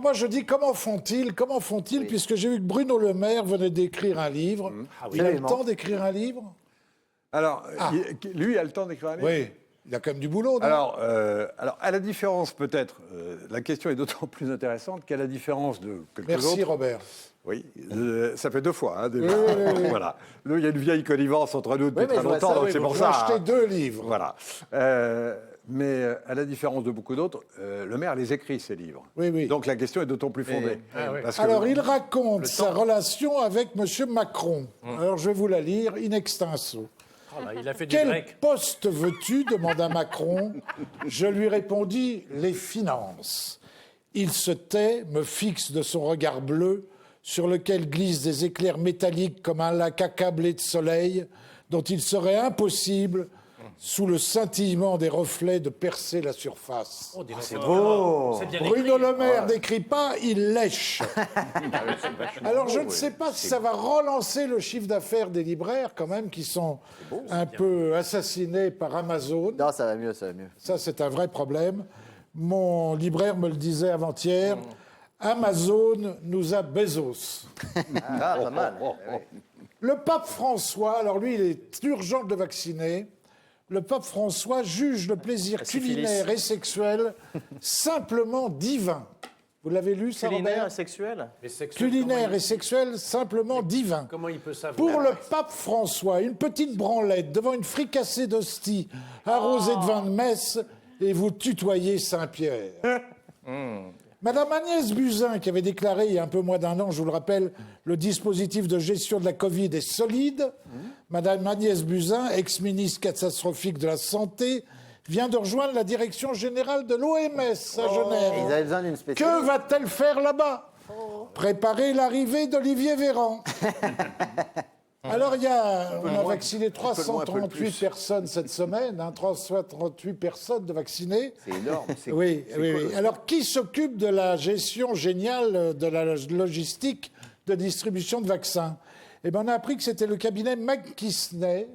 moi je dis comment font-ils, puisque j'ai vu que Bruno Le Maire venait d'écrire un livre. Il a le temps d'écrire un livre? Alors, lui a le temps d'écrire un livre? Oui, il a quand même du boulot, non? Alors, à la différence peut-être, la question est d'autant plus intéressante qu'à la différence de quelques autres... Merci Robert. Oui, ça fait 2 fois. Hein, déjà. Voilà. Nous, il y a une vieille connivence entre nous depuis très longtemps, donc c'est pour ça. J'ai acheté 2 livres. Voilà. Mais à la différence de beaucoup d'autres, le maire les écrit, ces livres. Oui. Donc la question est d'autant plus fondée. Parce que... Alors, il raconte sa relation avec M. Macron. Alors, je vais vous la lire in extenso. Il a fait du Quel grec. poste veux-tu demanda Macron. Je lui répondis, les finances. Il se tait, me fixe de son regard bleu, sur lequel glissent des éclairs métalliques comme un lac accablé de soleil, dont il serait impossible, sous le scintillement des reflets, de percer la surface. Oh, c'est beau. C'est bien Bruno écrit. Le Maire n'écrit pas, il lèche. Alors je ne sais pas si ça va relancer le chiffre d'affaires des libraires quand même, qui sont un peu assassinés par Amazon. Non, ça va mieux. Ça, c'est un vrai problème. Mon libraire me le disait avant-hier. Amazon nous a Bezos. Ah, pas mal. Le pape François, alors lui, il est urgent de le vacciner. Le pape François juge le plaisir culinaire et sexuel simplement divin. Vous l'avez lu, ça, Culinaire Robert? et sexuel? Culinaire et sexuel simplement divin. Comment il peut savoir? Pour le pape François, une petite branlette devant une fricassée d'hostie arrosée de vin de messe et vous tutoyez Saint-Pierre. Madame Agnès Buzyn, qui avait déclaré il y a un peu moins d'1 an, je vous le rappelle, le dispositif de gestion de la Covid est solide. Madame Agnès Buzyn, ex-ministre catastrophique de la Santé, vient de rejoindre la direction générale de l'OMS à Genève. Ils avaient besoin d'une spécialiste. Que va-t-elle faire là-bas? Préparer l'arrivée d'Olivier Véran. Alors, on a vacciné 338 personnes cette semaine, 338 personnes de vaccinées. C'est énorme. Oui. Alors, qui s'occupe de la gestion géniale de la logistique de distribution de vaccins? Eh bien, on a appris que c'était le cabinet McKinsey,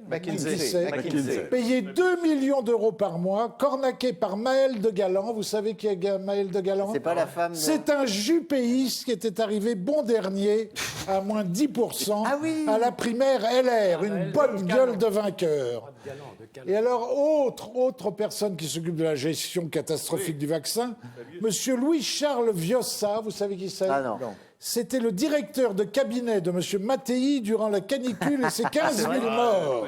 payé 2 millions d'euros par mois, cornaqué par Maël de Galan. Vous savez qui est Maël de Galan? C'est pas la femme. C'est un jupéiste qui était arrivé bon dernier, à moins 10%, à la primaire LR, une bonne gueule de vainqueur. Et alors, autre personne qui s'occupe de la gestion catastrophique du vaccin, Monsieur Louis-Charles Viossa, vous savez qui c'est? Ah non. C'était le directeur de cabinet de M. Mattei durant la canicule et ses 15 000 morts.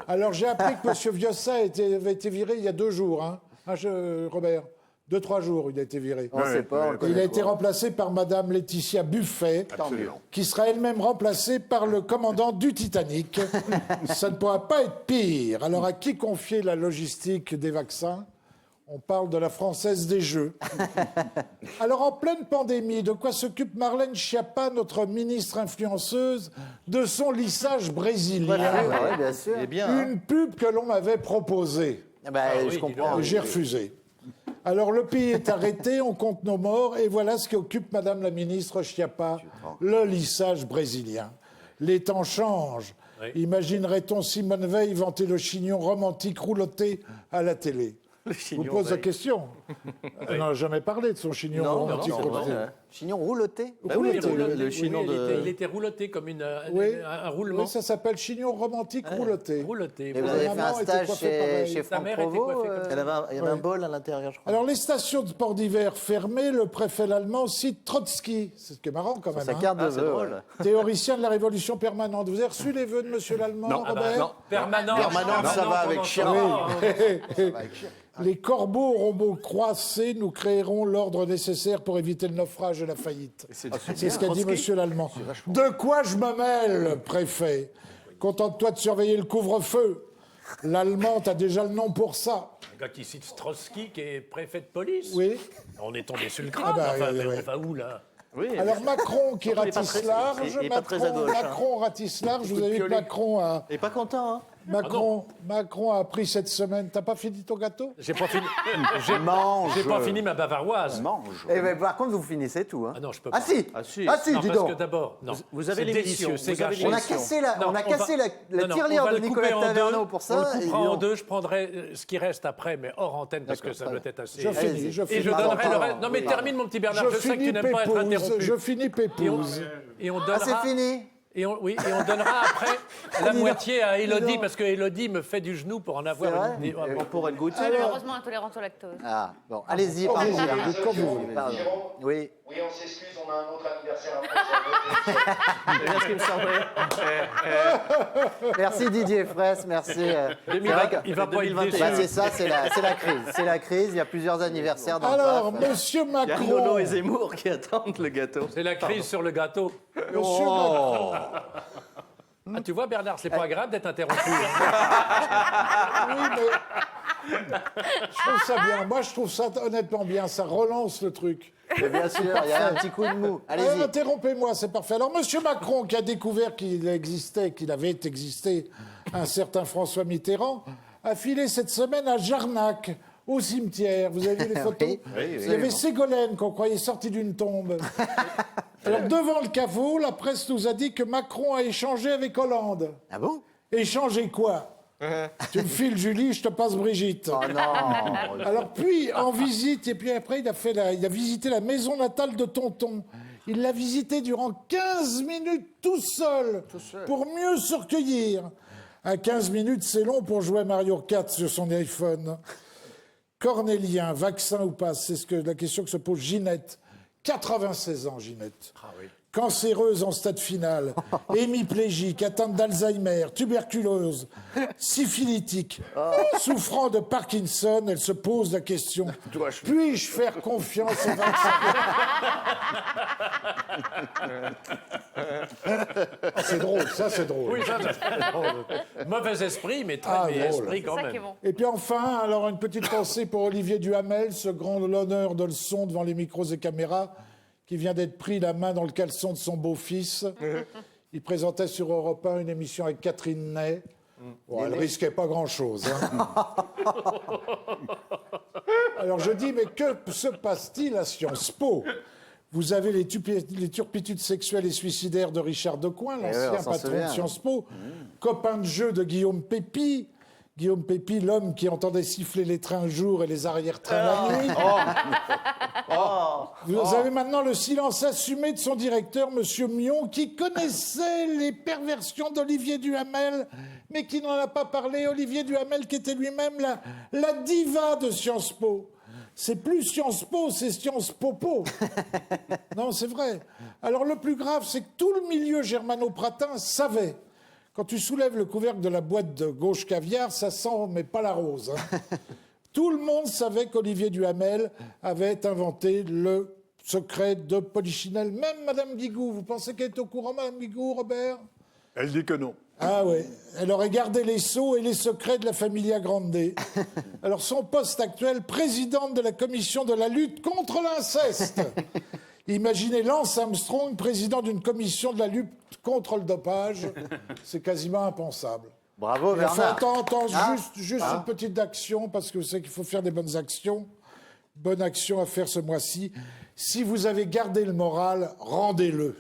Alors j'ai appris que M. Viossa avait été viré il y a 2 jours. Robert, 2-3 jours il a été viré. On ne sait pas. Il a été remplacé par Mme Laetitia Buffet, qui sera elle-même remplacée par le commandant du Titanic. Ça ne pourra pas être pire. Alors à qui confier la logistique des vaccins? On parle de la Française des Jeux. Alors, en pleine pandémie, de quoi s'occupe Marlène Schiappa, notre ministre influenceuse, de son lissage brésilien? Oui, bien sûr. Une pub que l'on m'avait proposée. Je comprends. J'ai refusé. Alors, le pays est arrêté, on compte nos morts, et voilà ce qui occupe Madame la ministre Schiappa, le lissage brésilien. Les temps changent. Imaginerait-on Simone Veil vanter le chignon romantique rouloté à la télé? Je vous pose la question. On n'a jamais parlé de son chignon romantique rouloté. Chignon rouloté? Le chignon il était rouloté comme un roulement. Oui, ça s'appelle chignon romantique rouloté. Rouloté. Et vous avez fait un stage chez Sa Franck mère était Provost? coiffée comme ça. Il y avait un bol à l'intérieur, je crois. Alors, les stations de sport d'hiver fermées, le préfet allemand cite Trotsky. C'est ce qui est marrant quand même. Sa carte de vœux. Théoricien de la révolution permanente. Vous avez reçu les vœux de monsieur l'allemand, Robert? Non. Permanent, ça va avec Chirac. Les corbeaux robots croisés, nous créerons l'ordre nécessaire pour éviter le naufrage et la faillite. C'est ce qu'a dit monsieur l'allemand. De quoi je me mêle, préfet? Contente-toi de surveiller le couvre-feu. L'allemand a déjà le nom pour ça. Le gars qui cite Straussky, qui est préfet de police. Oui. On est tombé sur le crâne. On va où, là? Alors Macron qui ratisse large, il est pas très à gauche, Macron ratisse large, vous avez vu que Macron a... Il n'est pas content, hein? Macron a appris cette semaine. T'as pas fini ton gâteau? J'ai pas fini. Mange. J'ai pas fini ma bavaroise. Mange. Et ben, par contre, vous finissez tout. Hein. Ah non, je peux Ah pas. si. Ah si. Ah si, Non, dis parce donc. que d'abord, non. Vous avez C'est l'émission, délicieux, c'est vous avez gâché. On a l'émission. cassé la, Non, on a cassé la Non, non, tirelire on va de le Nicolette couper en deux. Taverneau pour ça. On le coupera et en on- deux. Je prendrai ce qui reste après, mais hors antenne, parce que ça D'accord, doit être assez. Je finis, Allez-y. je Et finis. je donnerai le Pardon, reste. Non, mais oui. termine, mon petit Bernard. Je Je sais que tu finis n'aimes pas être Pépouze. interrompu. Je finis Pépouze. Et on Ah, donnera. c'est fini. Et on donnera après la moitié à Élodie, parce que Élodie me fait du genou pour en avoir vrai une. On pourrait le goûter. Malheureusement intolérante au lactose. Ah, bon, allez-y, Comme pardon. vous voulez, comme vous voulez. Pardon. Oui. Oui, on s'excuse, on a un autre anniversaire à C'est bien ce qui me semblait. Merci Didier Fraisse, merci. C'est vrai que- Il va pas être 2021. déçu. Bah, c'est ça, c'est la crise. C'est la crise, il y a plusieurs anniversaires dans Alors, le PAF. monsieur Il y a Macron. Lolo et Zemmour qui attendent le gâteau. C'est la crise sur le gâteau. Monsieur Macron. Ah, tu vois, Bernard, c'est pas agréable d'être interrompu. Oui, mais je trouve ça bien. Moi, je trouve ça honnêtement bien. Ça relance le truc. Mais bien sûr, il y a un petit coup de mou. Allez-y. Interrompez-moi, c'est parfait. Alors, monsieur Macron, qui a découvert qu'il avait existé un certain François Mitterrand, a filé cette semaine à Jarnac, au cimetière. Vous avez vu les photos? Oui, Il y avait Ségolène qu'on croyait sortie d'une tombe. Alors, devant le caveau, la presse nous a dit que Macron a échangé avec Hollande. Ah bon? Échanger quoi? Tu me files Julie, je te passe Brigitte. Oh non. Alors puis en visite, et puis après il a visité la maison natale de Tonton. Il l'a visité durant 15 minutes tout seul, pour mieux se recueillir. À 15 minutes, c'est long pour jouer à Mario Kart sur son iPhone. Cornélien, vaccin ou pas, c'est la question que se pose Ginette. 96 ans, Ginette. Cancéreuse en stade final, hémiplégique, atteinte d'Alzheimer, tuberculose, syphilitique, souffrant de Parkinson, elle se pose la question, puis-je faire confiance au vaccin? C'est drôle, ça c'est drôle. Oui, ça, c'est drôle. Mauvais esprit, mais très Ah, mais drôle. esprit quand C'est ça qui est même. bon. Et puis enfin, alors une petite pensée pour Olivier Duhamel, ce grand l'honneur de leçon devant les micros et caméras, qui vient d'être pris la main dans le caleçon de son beau-fils. Il présentait sur Europe 1 une émission avec Catherine Ney. Bon, elle risquait pas grand-chose. Hein. Alors je dis, mais que se passe-t-il à Sciences Po? Vous avez les turpitudes sexuelles et suicidaires de Richard Decoing, l'ancien ouais, on s'en patron souvient. de Sciences Po, copain de jeu de Guillaume Pépi. Guillaume Pépi, l'homme qui entendait siffler les trains le jour et les arrière-trains la nuit. Vous avez maintenant le silence assumé de son directeur, Monsieur Mion, qui connaissait les perversions d'Olivier Duhamel, mais qui n'en a pas parlé. Olivier Duhamel, qui était lui-même la diva de Sciences Po. C'est plus Sciences Po, c'est Sciences Popo. Non, c'est vrai. Alors le plus grave, c'est que tout le milieu germano-pratin savait. Quand tu soulèves le couvercle de la boîte de gauche caviar, ça sent, mais pas la rose. Hein. Tout le monde savait qu'Olivier Duhamel avait inventé le secret de Polichinelle. Même Madame Guigou, vous pensez qu'elle est au courant, Madame Guigou, Robert? Elle dit que non. Ah oui, elle aurait gardé les sceaux et les secrets de la Familia Grande. Alors son poste actuel, présidente de la commission de la lutte contre l'inceste. Imaginez Lance Armstrong, président d'une commission de la lutte contre le dopage. C'est quasiment impensable. Bravo Mais enfin, Bernard. attends, juste une petite action, parce que vous savez qu'il faut faire des bonnes actions. Bonne action à faire ce mois-ci. Si vous avez gardé le moral, rendez-le.